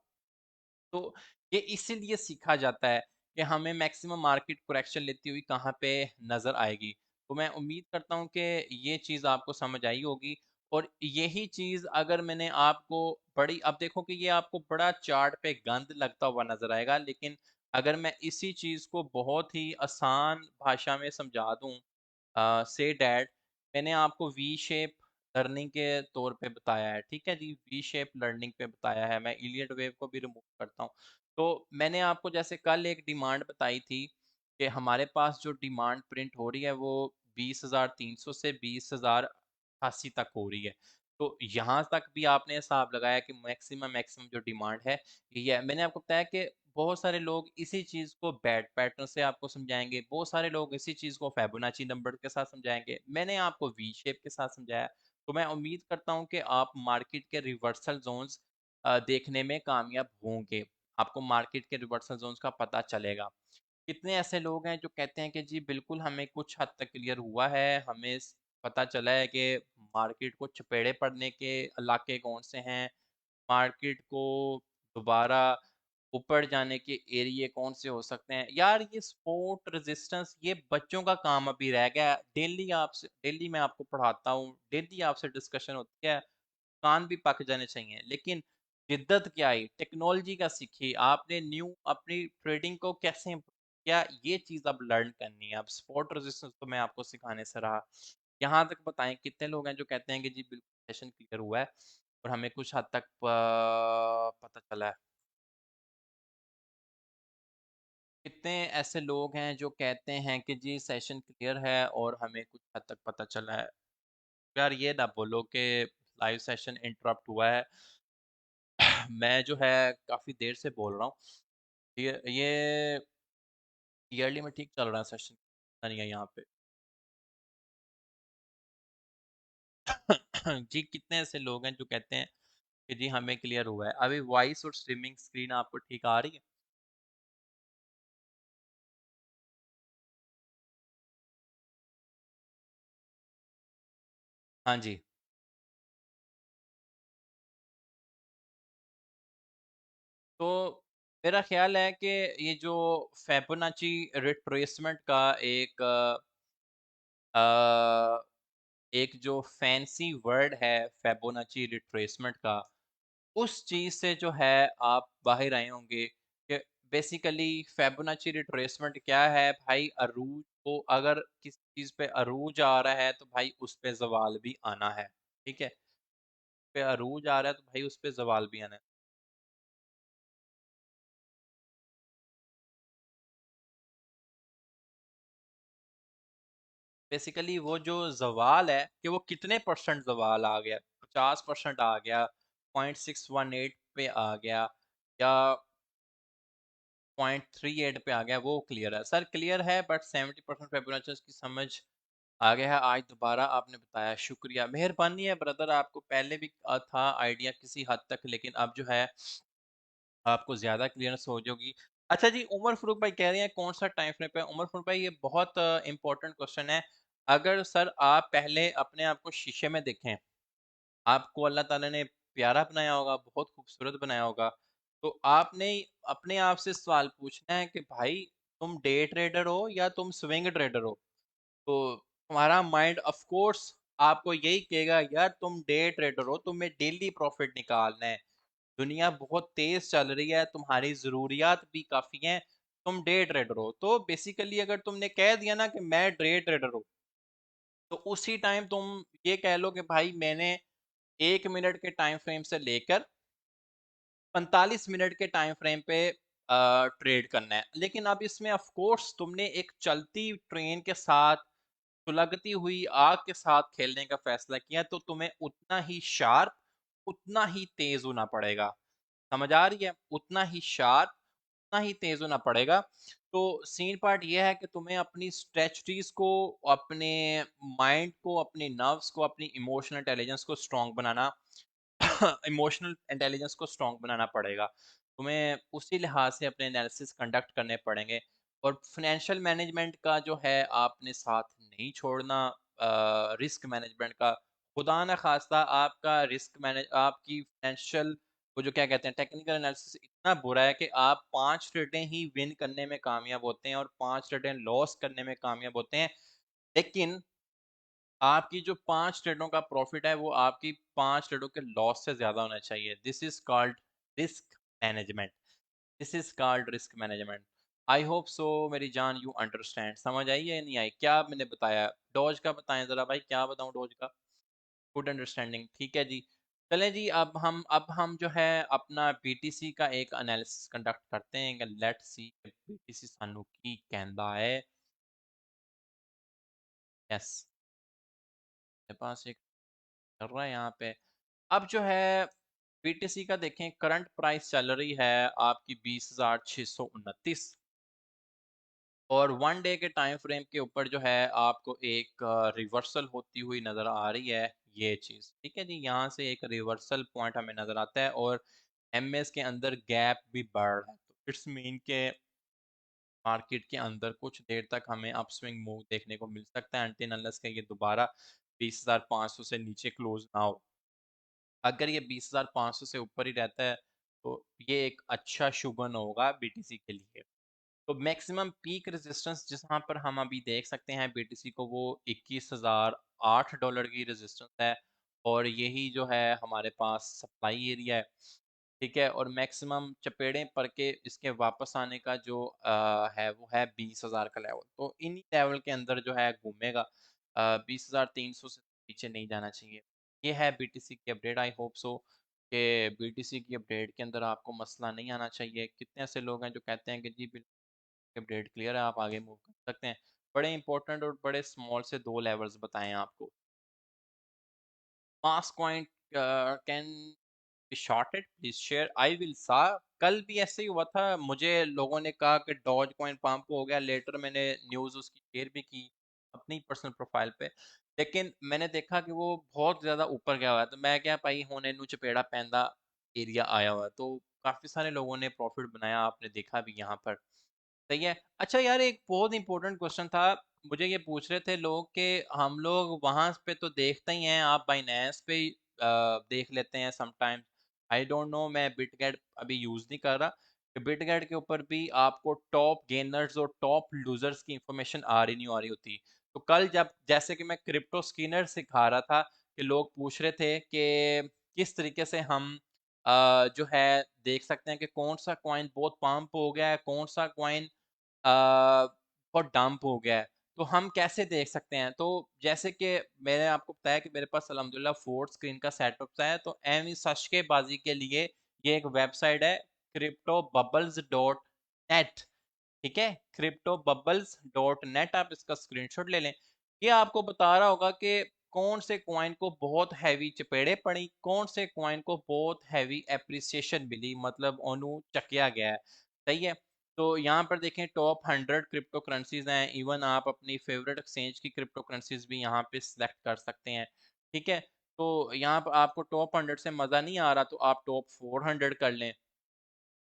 तो ये इसीलिए सीखा जाता है कि हमें मैक्सिमम मार्केट करेक्शन लेती हुई कहाँ पे नज़र आएगी। तो मैं उम्मीद करता हूँ कि ये चीज़ आपको समझ आई होगी और यही चीज़ अगर मैंने आपको बड़ी अब देखो कि ये आपको बड़ा चार्ट पे गंद लगता हुआ नज़र आएगा, लेकिन अगर मैं इसी चीज़ को बहुत ही आसान भाषा में समझा दूँ से डैट मैंने आपको वी शेप लर्निंग के तौर पे बताया है, ठीक है जी? वी शेप लर्निंग पे बताया है, मैं इलियट वेव को भी रिमूव करता हूँ। तो मैंने आपको जैसे कल एक डिमांड बताई थी कि हमारे पास जो डिमांड प्रिंट हो रही है वो 20,300 से 20,088 तक हो रही है। तो यहाँ तक भी आपने हिसाब लगाया कि मैक्सिमम मैक्सिमम जो डिमांड है ये है। मैंने आपको बताया कि बहुत सारे लोग इसी चीज़ को बैड पैटर्न से आपको समझाएँगे, बहुत सारे लोग इसी चीज़ को फिबोनाची नंबर के साथ समझाएँगे। मैंने आपको वी शेप के साथ समझाया। तो मैं उम्मीद करता हूँ कि आप मार्केट के रिवर्सल ज़ोन्स देखने में कामयाब होंगे। आपको मार्केट के रिवर्सल ज़ोन्स का पता चलेगा। कितने ऐसे लोग हैं जो कहते हैं कि जी बिल्कुल हमें कुछ हद तक क्लियर हुआ है, हमें पता चला है कि मार्केट को चपेड़े पड़ने के इलाके कौन से हैं, मार्केट को दोबारा ऊपर जाने के एरिये कौन से हो सकते हैं। यार ये सपोर्ट रेजिस्टेंस ये बच्चों का काम अभी रह गया है। डेली मैं आपको पढ़ाता हूँ, डेली आपसे डिस्कशन होती है, कान भी पक जाने चाहिए। लेकिन जिद्दत क्या आई, टेक्नोलॉजी का सीखिए, आपने न्यू अपनी ट्रेडिंग को कैसे improve किया, ये चीज़ अब लर्न करनी है। अब सपोर्ट रेजिस्टेंस तो मैं आपको सिखाने से रहा। यहाँ तक बताएं कितने लोग हैं जो कहते हैं कि जी बिल्कुल सेशन क्लियर हुआ है और हमें कुछ हद तक पता चला है। कितने ऐसे लोग हैं जो कहते हैं कि जी सेशन क्लियर है और हमें कुछ हद तक पता चला है। यार ये ना बोलो कि लाइव सेशन इंटरप्ट हुआ है। मैं जो है काफ़ी देर से बोल रहा हूँ। ये ईयरली में ठीक चल रहा है सेशन, नहीं है यहाँ पे। जी कितने ऐसे लोग हैं जो कहते हैं कि जी हमें क्लियर हुआ है। अभी वॉइस और स्ट्रीमिंग स्क्रीन आपको ठीक आ रही है? हाँ जी। तो मेरा ख्याल है कि ये जो फिबोनाची रिट्रेसमेंट का अ, एक जो फैंसी वर्ड है फिबोनाची रिट्रेसमेंट का, उस चीज़ से जो है आप बाहर आए होंगे कि बेसिकली फिबोनाची रिट्रेसमेंट क्या है भाई? अरूज को अगर किसी चीज़ पे अरूज आ रहा है तो भाई उस पे ज़वाल भी आना है, ठीक है? पे अरूज आ रहा है तो भाई उस पे ज़वाल भी आना है। बेसिकली वो जो ज़वाल है कि वो कितने परसेंट ज़वाल आ गया, 50% आ गया, 0.618 पे आ गया या 0.38 पे आ गया, वो क्लियर है। सर क्लियर है बट 70% फिबोनाची की समझ आ गया है। आज दोबारा आपने बताया, शुक्रिया। मेहरबानी है ब्रदर, आपको पहले भी था आइडिया किसी हद तक, लेकिन अब जो है आपको ज़्यादा क्लियरेंस हो जाएगी। अच्छा जी, उमर फ़ारूक भाई कह रहे हैं कौन-सा टाइम फ्रेम पे? उमर फ़ारूक भाई ये बहुत इम्पोर्टेंट क्वेश्चन है। अगर सर आप पहले अपने आप को शीशे में देखें आपको अल्लाह ताला ने प्यारा बनाया होगा, बहुत खूबसूरत बनाया होगा। तो आपने अपने आप से सवाल पूछना है कि भाई तुम डे ट्रेडर हो या तुम स्विंग ट्रेडर हो? तो तुम्हारा माइंड ऑफ कोर्स आपको यही कहेगा यार तुम डे ट्रेडर हो, तुम्हें डेली प्रॉफिट निकालना है। दुनिया बहुत तेज चल रही है, तुम्हारी ज़रूरियात भी काफ़ी हैं, तुम डे ट्रेडर हो। तो बेसिकली अगर तुमने कह दिया ना कि मैं डे ट्रेडर हूँ, तो उसी टाइम तुम ये कह लो कि भाई मैंने 1 मिनट के टाइम फ्रेम से लेकर 45 मिनट के टाइम फ्रेम पे ट्रेड करना है। लेकिन अब इसमें ऑफ कोर्स तुमने एक चलती ट्रेन के साथ, सुलगती हुई आग के साथ खेलने का फैसला किया, तो तुम्हें उतना ही शार्प, उतना ही तेज होना पड़ेगा। समझ आ रही है? उतना ही शार्प, उतना ही तेज होना पड़ेगा। तो सीन पार्ट ये है कि तुम्हें अपनी स्ट्रेटजीज को, अपने माइंड को, अपने नर्व्स को, अपनी इमोशनल इंटेलिजेंस को स्ट्रांग बनाना इमोशनल इंटेलिजेंस को स्ट्रांग बनाना पड़ेगा। तुम्हें उसी लिहाज से अपने एनालिसिस कंडक्ट करने पड़ेंगे और फाइनेंशियल मैनेजमेंट का जो है आपने साथ नहीं छोड़ना, रिस्क मैनेजमेंट का। खुदा ना खास्ता आपका रिस्क मैनेज आपकी फाइनेंशियल वो जो क्या कहते हैं टेक्निकल एनालिसिस इतना बुरा है कि आप 5 ट्रेडें ही विन करने में कामयाब होते हैं और 5 ट्रेडें लॉस करने में कामयाब होते हैं। लेकिन आपकी जो 5 ट्रेडों का प्रॉफ़िट है, वो आपकी 5 ट्रेडों के लॉस से ज़्यादा होना चाहिए। This is called risk management. This is called risk management. I hope so मेरी जान यू अंडरस्टैंड। समझ आई या नहीं आई? क्या मैंने बताया? डॉज का बताएँ ज़रा भाई, क्या बताऊँ डॉज का? गुड अंडरस्टैंडिंग, ठीक है जी। चलें जी, अब हम जो है अपना बीटीसी का एक एनालिसिस कंडक्ट करते हैं। लेट्स सी बीटीसी सानू की कहंदा है। यस, मेरे पास एक चल रहा है यहाँ पे। अब जो है बीटीसी का देखें, करंट प्राइस चल रही है आपकी 20,629 और 1 डे के टाइम फ्रेम के ऊपर जो है आपको एक रिवर्सल होती हुई नज़र आ रही है ये चीज़। ठीक है जी, यहाँ से एक रिवर्सल पॉइंट हमें नज़र आता है और एमएस के अंदर गैप भी बढ़ रहा है। तो इट्स मीन के मार्केट के अंदर कुछ देर तक हमें अपस्विंग मूव देखने को मिल सकता है अनटिल अनलेस के ये दोबारा 20,500 से नीचे क्लोज ना हो। अगर ये 20,500 से ऊपर ही रहता है, तो ये एक अच्छा शुभन होगा बीटीसी के लिए। तो मैक्सिमम पीक रेजिस्टेंस जहाँ पर हम अभी देख सकते हैं बीटीसी को, वो 21,008 डॉलर की रेजिस्टेंस है और यही जो है हमारे पास सप्लाई एरिया है। ठीक है, और मैक्सिमम चपेड़े पड़ के इसके वापस आने का जो है वो है 20,000 का लेवल। तो इन्हीं लेवल के अंदर जो है घूमेगा, 20,300 से नीचे नहीं जाना चाहिए। ये है बीटीसी की अपडेट। आई होप सो कि बीटीसी की अपडेट के अंदर आपको मसला नहीं आना चाहिए। कितने ऐसे लोग हैं जो कहते हैं कि जी अपडेट क्लियर है, आप आगे मूव कर सकते हैं। बड़े इंपॉर्टेंट और बड़े स्मॉल से 2 लेवल्स बताएं आपको। Mask coin can be shorted, please share, I will saw. कल भी ऐसे ही हुआ था, मुझे लोगों ने कहा कि डॉज कॉइन पंप हो गया। लेटर मैंने न्यूज़ उसकी शेयर भी की अपनी पर्सनल प्रोफाइल पे, लेकिन मैंने देखा कि वो बहुत ज़्यादा ऊपर गया हुआ है। तो मैं क्या भाई होने नू चपेड़ा पैंदा एरिया आया हुआ है। तो काफ़ी सारे लोगों ने प्रॉफिट बनाया, आपने देखा भी यहाँ पर। सही है। अच्छा यार, एक बहुत इंपॉर्टेंट क्वेश्चन था। मुझे ये पूछ रहे थे लोग कि हम लोग वहां पे तो देखते ही हैं, आप बाइनेंस पे ही, देख लेते हैं समटाइम्स। आई डोंट नो, मैं बिटगेट अभी यूज नहीं कर रहा। कि बिटगेट के ऊपर भी आपको टॉप गेनर्स और टॉप लूजर्स की इंफॉर्मेशन आ रही नहीं आ रही होती। तो कल जब जैसे कि मैं क्रिप्टो स्किनर सिखा रहा था कि लोग पूछ रहे थे कि किस तरीके से हम जो है देख सकते हैं कि कौन सा कॉइन बहुत पंप हो गया है, कौन सा कॉइन बहुत डंप हो गया है, तो हम कैसे देख सकते हैं? तो जैसे कि मैंने आपको बताया कि मेरे पास अल्हम्दुलिल्लाह 4 स्क्रीन का सेटअप है, तो एम सशकेबाज़ी के लिए ये एक वेबसाइट है cryptobubbles.net। ठीक है? cryptobubbles.net, आप इसका स्क्रीनशॉट ले लें। ये आपको बता रहा होगा कि कौन से कॉइन को बहुत हैवी चपेड़े पड़ी, कौन से कॉइन को बहुत हैवी एप्रिसिएशन मिली, मतलब ओनू चकिया गया है। सही है? तो यहाँ पर देखें टॉप 100 क्रिप्टो करेंसीज़ हैं। इवन आप अपनी फेवरेट एक्सचेंज की क्रिप्टो करेंसीज़ भी यहाँ पे सिलेक्ट कर सकते हैं। ठीक है? तो यहाँ पर आपको टॉप 100 से मज़ा नहीं आ रहा, तो आप टॉप 400 कर लें।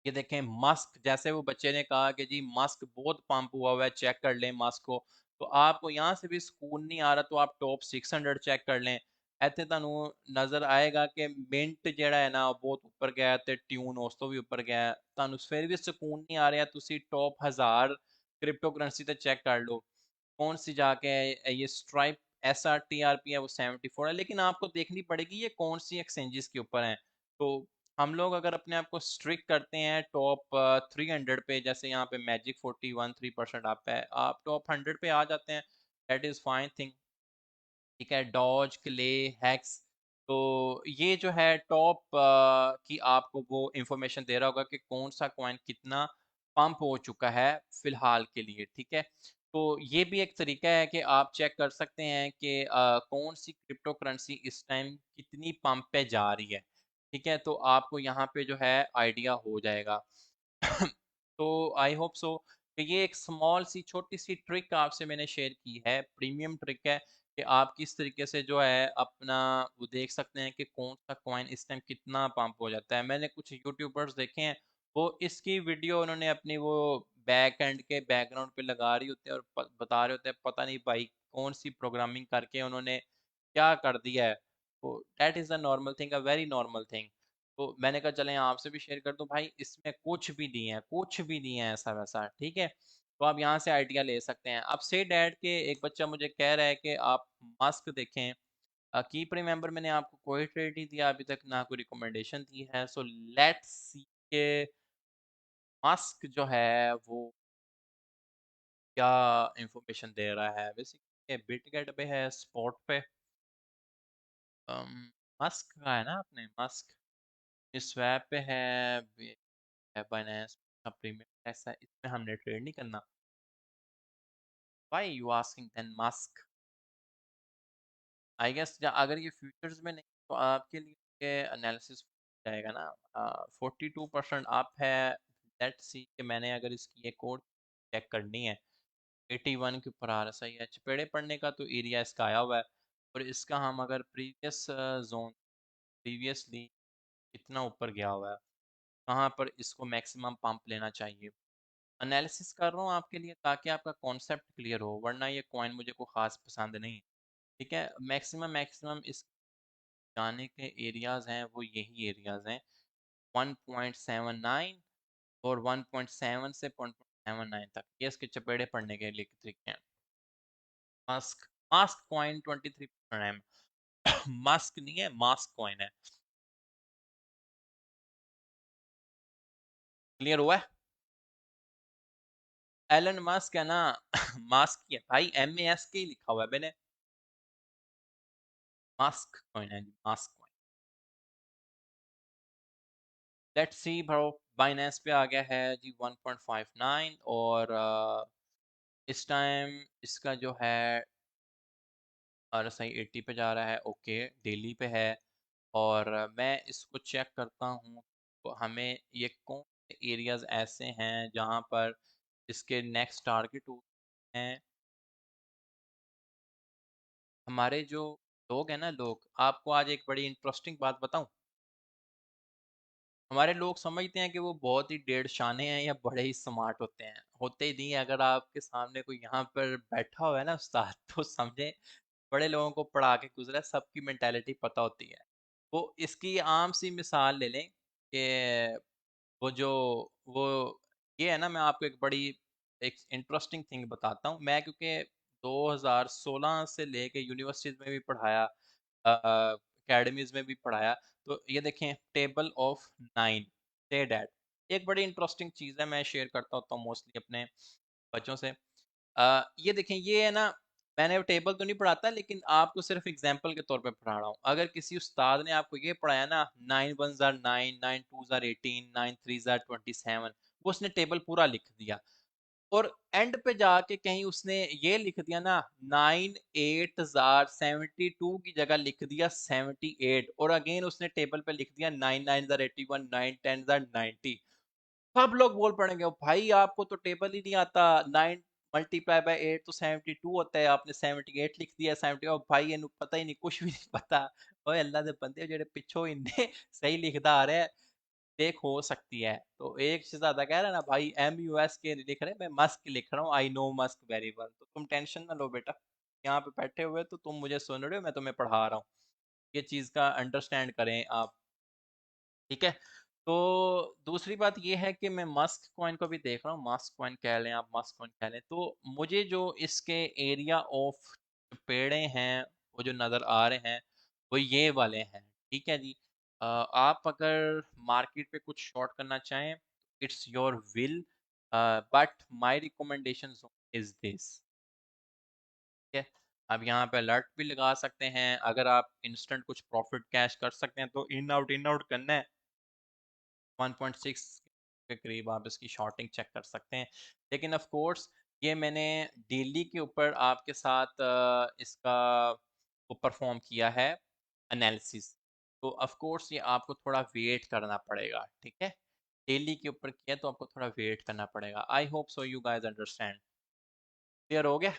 ये देखें मस्क, जैसे वो बच्चे ने कहा कि जी मस्क बहुत पंप हुआ है, चेक कर लें मस्क को। तो आपको यहाँ से भी सुकून नहीं आ रहा, तो आप टॉप 600 चेक कर लें। ਇੱਥੇ ਤੁਹਾਨੂੰ ਨਜ਼ਰ ਆਏਗਾ ਕਿ ਮਿੰਟ ਜਿਹੜਾ ਹੈ ਨਾ ਉਹ ਬਹੁਤ ਉੱਪਰ ਗਿਆ ਤੇ ਟਿਊਨ ਉਸ ਤੋਂ ਵੀ ਉੱਪਰ ਗਿਆ ਹੈ। ਤੁਹਾਨੂੰ ਫਿਰ ਵੀ ਸਕੂਨ ਨਹੀਂ ਆ ਰਿਹਾ, ਤੁਸੀਂ ਟॉप 1000 क्रिप्टो करेंसी तो चेक कर लो, कौन सी जाके ये स्ट्राइप SRTRP है वो 74 है, लेकिन आपको देखनी पड़ेगी ये कौन सी एक्सचेंजेस के ऊपर है। तो हम लोग अगर अपने आप को स्ट्रिक करते हैं टॉप 300 पे, जैसे यहाँ पे मैजिक 41 3% आप है, आप टॉप 100 पे आ जाते हैं, दैट इज़ फाइन थिंग। ठीक है, डॉज, क्ले, हैक्स, तो ये जो है टॉप की आपको वो इंफॉर्मेशन दे रहा होगा कि कौन सा कॉइन कितना पंप हो चुका है फिलहाल के लिए। ठीक है, तो ये भी एक तरीका है कि आप चेक कर सकते हैं कि कौन सी क्रिप्टो करेंसी इस टाइम कितनी पंप पे जा रही है। ठीक है, तो आपको यहाँ पे जो है आइडिया हो जाएगा। तो आई होप सो कि ये एक स्मॉल सी छोटी सी ट्रिक आपसे मैंने शेयर की है, प्रीमियम ट्रिक है, कि आप किस तरीके से जो है अपना वो देख सकते हैं कि कौन सा कॉइन इस टाइम कितना पंप हो जाता है। मैंने कुछ यूट्यूबर्स देखे हैं, वो इसकी वीडियो उन्होंने अपनी वो बैक एंड के बैकग्राउंड पे लगा रही होते हैं और बता रहे होते हैं पता नहीं भाई कौन सी प्रोग्रामिंग करके उन्होंने क्या कर दिया है। तो that is a normal thing, a very normal thing. तो मैंने कहा चलें आपसे भी शेयर कर दूं, भाई इसमें कुछ भी नहीं है, कुछ भी नहीं है ऐसा वैसा। ठीक है, तो आप यहाँ से आइडिया ले सकते हैं। अब से डैड के एक बच्चा मुझे कह रहा है कि आप मस्क देखें। कीप रिमेंबर मैंने आपको कोई ट्रेड नहीं दिया अभी तक, ना कोई रिकमेंडेशन दी है। सो लेट्स सी के मस्क जो है वो क्या इंफॉर्मेशन दे रहा है। बेसिकली बिटगेट पे है, स्पॉट पे मस्क का है ना, अपने मस्क इस स्वैप पे है बाइनेंस का प्रीमियम, ऐसा इसमें हमने ट्रेड नहीं करना। Why you asking then Musk? I guess अगर ये फ्यूचर्स में नहीं तो आपके लिए एनालिसिस जाएगा ना। 42% अप है। लेट्स सी कि मैंने अगर इसकी एक और चेक करनी है, 81 के ऊपर आ रहा, सही है, चपेड़े पड़ने का तो एरिया इसका आया हुआ है। और इसका हम अगर प्रीवियस जोन, प्रीवियसली कितना ऊपर गया हुआ है, कहाँ पर इसको मैक्सिमम पंप लेना चाहिए, एनालिसिस कर रहा हूँ आपके लिए ताकि आपका कॉन्सेप्ट क्लियर हो, वरना ये कॉइन मुझे को ख़ास पसंद नहीं। ठीक है, मैक्सिमम मैक्सिमम इस जाने के एरियाज़ हैं वो यही एरियाज़ हैं, 1.79 और 1.7 से 0.79 तक, ये इसके चपेड़े पड़ने के लिए तरीके हैं। मास्क, मास्क कॉइन 23% है। मास्क नहीं है, मास्क कॉइन है। क्लियर हुआ है? एलन मास्क है ना। मास्क ही है भाई, MASK ही लिखा हुआ है मैंने। मास्क कॉइन है जी, mask coin. Let's see bro, Binance पे आ गया है जी 1.59, और इस टाइम इसका जो है RSI 80 पे जा रहा है। ओके, डेली पे है। और मैं इसको चेक करता हूँ तो हमें ये कौन से एरियाज ऐसे हैं जहाँ पर इसके नेक्स्ट टारगेट हैं। हमारे जो लोग हैं ना, लोग, आपको आज एक बड़ी इंटरेस्टिंग बात बताऊं। हमारे लोग समझते हैं कि वो बहुत ही डेढ़ शाने हैं या बड़े ही स्मार्ट होते ही नहीं है। अगर आपके सामने कोई यहाँ पर बैठा हुआ है ना उस्ताद, तो समझे बड़े लोगों को पढ़ा के गुजरा है, सबकी मेंटालिटी पता होती है। वो इसकी आम सी मिसाल ले लें कि वो जो वो ये है ना, मैं आपको एक बड़ी एक इंटरेस्टिंग थिंग बताता हूँ। मैं क्योंकि 2016 से लेके यूनिवर्सिटीज में भी पढ़ाया, एकेडमीज में भी पढ़ाया, तो ये देखें टेबल ऑफ 9, से डैट एक बड़ी इंटरेस्टिंग चीज़ है, मैं शेयर करता होता हूँ मोस्टली अपने बच्चों से। ये देखें, ये है ना, मैंने टेबल तो नहीं पढ़ाता लेकिन आपको सिर्फ एग्जांपल के तौर पे पढ़ा रहा हूँ। अगर किसी उस्ताद ने आपको ये पढ़ाया ना, 9 1 जार 9, 9 2 जार 18, 9 3 जार 27, वो उसने टेबल पूरा लिख दिया। और एंड पे जाके कहीं उसने ये लिख दिया ना, 9 8 जार 72 की जगह लिख दिया 78, और अगेन उसने टेबल पे लिख दिया 9 9 जार 81, 9 10 जार 90। सब लोग बोल पड़ेंगे भाई आपको तो टेबल ही नहीं आता, 9 मल्टीप्लाई बाय 8 तो 72 होता है, आपने 78 लिख दिया, 70। और भाई इन्हें पता ही नहीं, कुछ भी नहीं पता। ओए अल्लाह दे बंदे, जेड़े पिछो इन्ने सही लिखदा आ रहा है, देख हो सकती है। तो एक शहजादा कह रहा है ना भाई, MUSK लिख रहे, मैं मस्क लिख रहा हूँ, I know Musk very well. तो तुम टेंशन ना लो बेटा, यहाँ पे बैठे हुए तो तुम मुझे सुन रहे हो, मैं तुम्हें पढ़ा रहा हूँ। ये चीज़ का अंडरस्टैंड करें आप। ठीक है। तो दूसरी बात ये है कि मैं मस्क कॉइन को भी देख रहा हूँ, मस्क कॉइन कह लें आप, मस्क कॉइन कह लें, तो मुझे जो इसके एरिया ऑफ पेड़े हैं वो जो नज़र आ रहे हैं वो ये वाले हैं। ठीक है जी। आप अगर मार्केट पे कुछ शॉर्ट करना चाहें, it's your will, but my recommendation is this. ठीक है। आप यहाँ पे अलर्ट भी लगा सकते हैं, अगर आप इंस्टेंट कुछ प्रॉफिट कैश कर सकते हैं तो इन आउट करना है। 1.6 के करीब आप इसकी शॉर्टिंग चेक कर सकते हैं। लेकिन ऑफ कोर्स ये मैंने डेली के ऊपर आपके साथ इसका वो परफॉर्म किया है एनालिसिस। तो ऑफ कोर्स ये आपको थोड़ा वेट करना पड़ेगा। ठीक है। डेली के ऊपर किया तो आपको थोड़ा वेट करना पड़ेगा। I hope so you guys understand. Clear हो गया?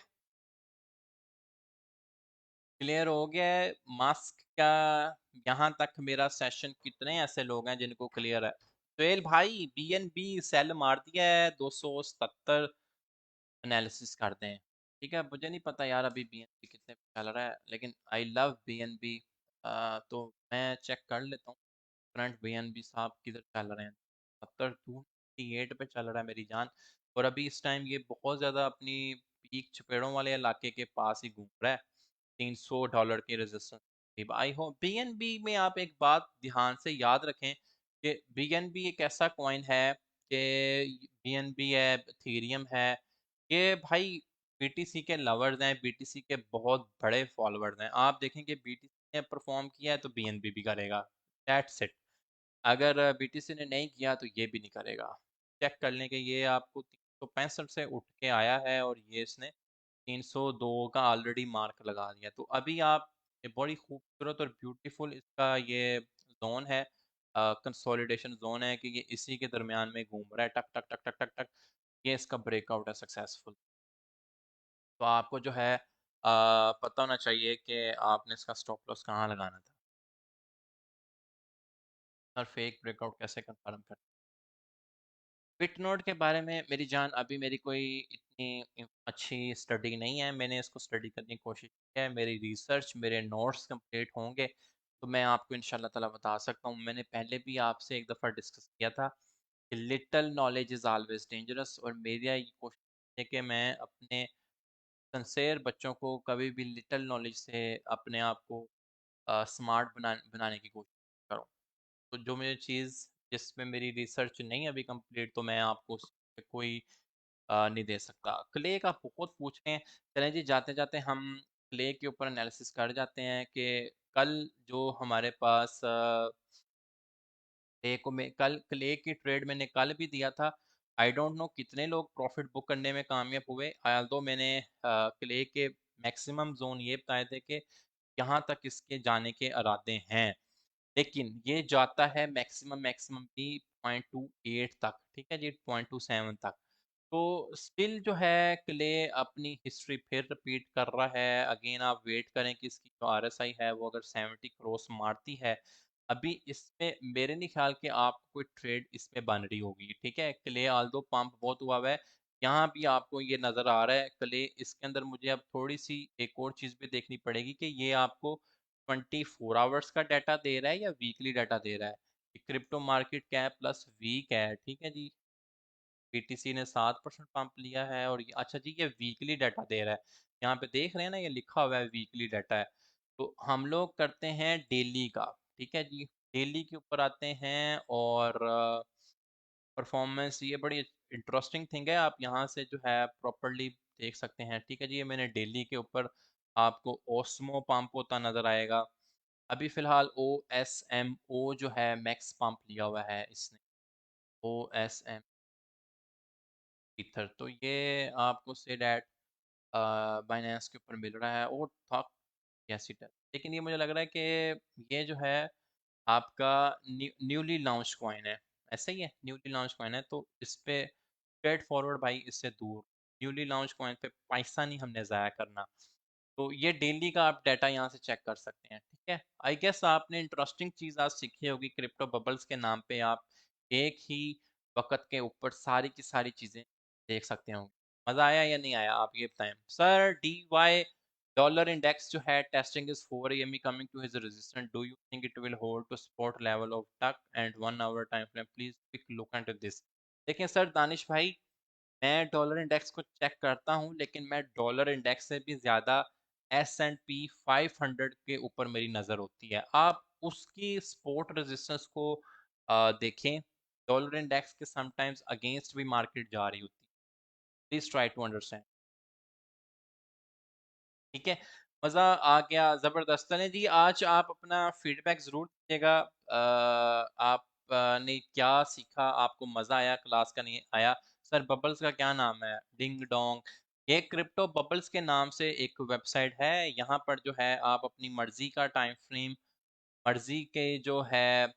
क्लियर हो गया है मास्क का? यहाँ तक मेरा सेशन कितने ऐसे लोग हैं जिनको क्लियर है? सुहेल भाई, बीएनबी सेल मार दिया है 277 एनालिसिस करते हैं। ठीक है, मुझे नहीं पता यार अभी बीएनबी कितने पे चल रहा है, लेकिन आई लव बीएनबी। तो मैं चेक कर लेता हूँ करंट बीएनबी साहब किधर चल रहे हैं। 72 पे चल रहा है मेरी जान। और अभी इस टाइम ये बहुत ज़्यादा अपनी पीक चपेड़ों वाले इलाके के पास ही घूम रहा है। $300 की रेजिस्टेंस। आई होप बीएनबी में आप एक बात ध्यान से याद रखें कि बीएनबी एक ऐसा कॉइन है कि बीएनबी है, इथेरियम है, ये भाई बीटीसी के लवर्स हैं, बीटीसी के बहुत बड़े फॉलोअर्स हैं। आप देखेंगे बीटीसी ने परफॉर्म किया है तो बीएनबी भी करेगा। That's it. अगर बीटीसी ने नहीं किया तो ये भी नहीं करेगा। चेक कर लें कि ये आपको 365 से उठ के आया है और ये इसने 302 का ऑलरेडी मार्क लगा दिया। तो अभी आप, ये बड़ी खूबसूरत और ब्यूटीफुल इसका ये जोन है, कंसोलिडेशन जोन है कि ये इसी के दरमियान में घूम रहा है, टक टक टक टक टक टक। ये इसका ब्रेकआउट है सक्सेसफुल। तो आपको जो है पता होना चाहिए कि आपने इसका स्टॉप लॉस कहाँ लगाना था और फेक ब्रेकआउट कैसे कंफर्म करना। बिटनोड के बारे में मेरी जान अभी मेरी कोई इतनी अच्छी स्टडी नहीं है। मैंने इसको स्टडी करने की कोशिश की है, मेरी रिसर्च, मेरे नोट्स कंप्लीट होंगे तो मैं आपको इंशाल्लाह ताला बता सकता हूँ। मैंने पहले भी आपसे एक दफ़ा डिस्कस किया था कि little knowledge is always dangerous, और मेरी ये कोशिश है कि मैं अपने सिंसेयर बच्चों को कभी भी लिटल नॉलेज से अपने आप को स्मार्ट बनाने की कोशिश करूँ। तो जो मुझे चीज़ जिसमें मेरी रिसर्च नहीं अभी कंप्लीट, तो मैं आपको उससे कोई नहीं दे सकता। क्ले का बहुत पूछ रहे हैं। चलें जी, जाते जाते हम क्ले के ऊपर एनालिसिस कर जाते हैं कि कल जो हमारे पास क्ले को मैं कल क्ले की ट्रेड मैंने कल भी दिया था। आई डोंट नो कितने लोग प्रॉफिट बुक करने में कामयाब हुए। तो मैंने क्ले के मैक्सिमम जोन ये बताए थे कि यहाँ तक इसके जाने के इरादे हैं, लेकिन ये जाता है मैक्सिमम मैक्सिमम भी 0.28 तक। ठीक है जी, 0.27 तक। तो स्टिल जो है क्ले अपनी हिस्ट्री फिर रिपीट कर रहा है। अगेन आप वेट करें कि इसकी जो आरएसआई है वो अगर 70 क्रॉस मारती है, अभी इसमें मेरे नहीं ख्याल कि आपको कोई ट्रेड इसमें बन रही होगी। ठीक है, क्ले आल्दो पंप बहुत हुआ हुआ है, यहाँ भी आपको ये नज़र आ रहा है क्ले। इसके अंदर मुझे अब थोड़ी सी एक और चीज़ भी देखनी पड़ेगी कि ये आपको 24 आवर्स का डाटा दे रहा है या वीकली डाटा दे रहा है। Crypto market cap plus week है। ठीक है जी, बीटीसी ने 7% पंप लिया है और अच्छा जी, ये वीकली डाटा दे रहा है। यहाँ पे देख रहे हैं ना, ये लिखा हुआ है वीकली डाटा है। तो हम लोग करते हैं डेली का। ठीक है जी, डेली के ऊपर आते हैं और परफॉर्मेंस ये बड़ी इंटरेस्टिंग थिंग है, आप यहाँ से जो है प्रॉपरली देख सकते हैं। ठीक है जी, ये मैंने डेली के ऊपर आपको ओस्मो पंप होता नज़र आएगा। अभी फ़िलहाल ओ एस एम ओ जो है मैक्स पंप लिया हुआ है इसने, ओ एस एम ईथर। तो ये आपको से डैट बाइनेंस के ऊपर मिल रहा है और था कैसी है। लेकिन ये मुझे लग रहा है कि ये जो है आपका न्यूली लॉन्च कॉइन है। ऐसा ही है, न्यूली लॉन्च कॉइन है तो इस पे स्ट्रेट फॉरवर्ड भाई इससे दूर। न्यूली लॉन्च कॉइन पे पैसा नहीं हमने ज़ाया करना। तो ये डेली का आप डाटा यहाँ से चेक कर सकते हैं। ठीक है, आई गेस आपने इंटरेस्टिंग चीज़ आज सीखी होगी। क्रिप्टो बबल्स के नाम पे आप एक ही वक्त के ऊपर सारी की सारी चीज़ें देख सकते होंगे। मज़ा आया या नहीं आया आप ये बताएं। Sir D Y dollar index जो है testing is 4 AM coming to his resistance, do you think it will hold to support level of टक and 1 hour time frame, please quick look into this. देखिए सर दानिश भाई, मैं डॉलर इंडेक्स को चेक करता हूँ, लेकिन मैं डॉलर इंडेक्स से भी ज़्यादा S&P 500 के ऊपर मेरी नज़र होती है। आप उसकी सपोर्ट रेजिस्टेंस को देखें। डॉलर इंडेक्स के समटाइम्स अगेंस्ट भी मार्केट जा रही होती है। Please try to understand. ठीक है, मज़ा आ गया, ज़बरदस्त। चलें जी, आज आप अपना फीडबैक ज़रूर दीजिएगा। आप ने क्या सीखा, आपको मज़ा आया क्लास का, नहीं आया? सर बबल्स का क्या नाम है? Ding dong. ये क्रिप्टो बबल्स के नाम से एक वेबसाइट है। यहाँ पर जो है आप अपनी मर्ज़ी का टाइम फ्रेम, मर्ज़ी के जो है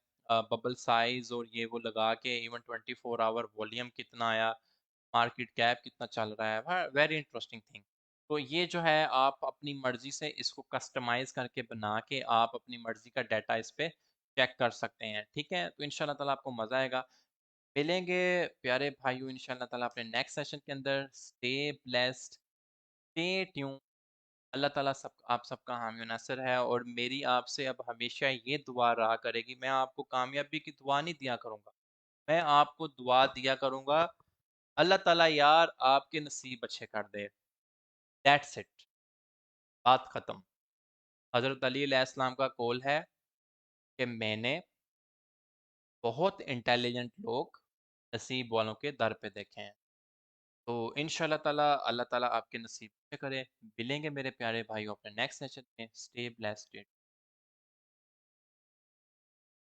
बबल साइज़ और ये वो लगा के, इवन 24 आवर वॉल्यूम कितना आया, मार्केट कैप कितना चल रहा है, वेरी इंटरेस्टिंग थिंग। तो ये जो है आप अपनी मर्ज़ी से इसको कस्टमाइज़ करके बना के आप अपनी मर्ज़ी का डाटा इस पे चेक कर सकते हैं, ठीक है? तो इंशाल्लाह ताला आपको मज़ा आएगा। मिलेंगे प्यारे भाइयों इंशाल्लाह ताला अपने नेक्स्ट सेशन के अंदर। Stay blessed, stay tuned. अल्लाह ताला सब आप सबका हामी और नासिर है, और मेरी आपसे अब हमेशा ये दुआ रहा करेगी, मैं आपको कामयाबी की दुआ नहीं दिया करूँगा, मैं आपको दुआ दिया करूँगा, अल्लाह ताला यार आपके नसीब अच्छे कर दे। दैट्स इट, बात ख़त्म। हज़रत अली अलैहिस्सलाम का कौल है कि मैंने बहुत इंटेलिजेंट लोग नसीब वालों के दर पे देखे हैं। तो इंशाल्लाह ताला अल्लाह ताला आपके नसीब अच्छे करे। मिलेंगे मेरे प्यारे भाइयों अपने नेक्स्ट सेशन में। Stay blessed.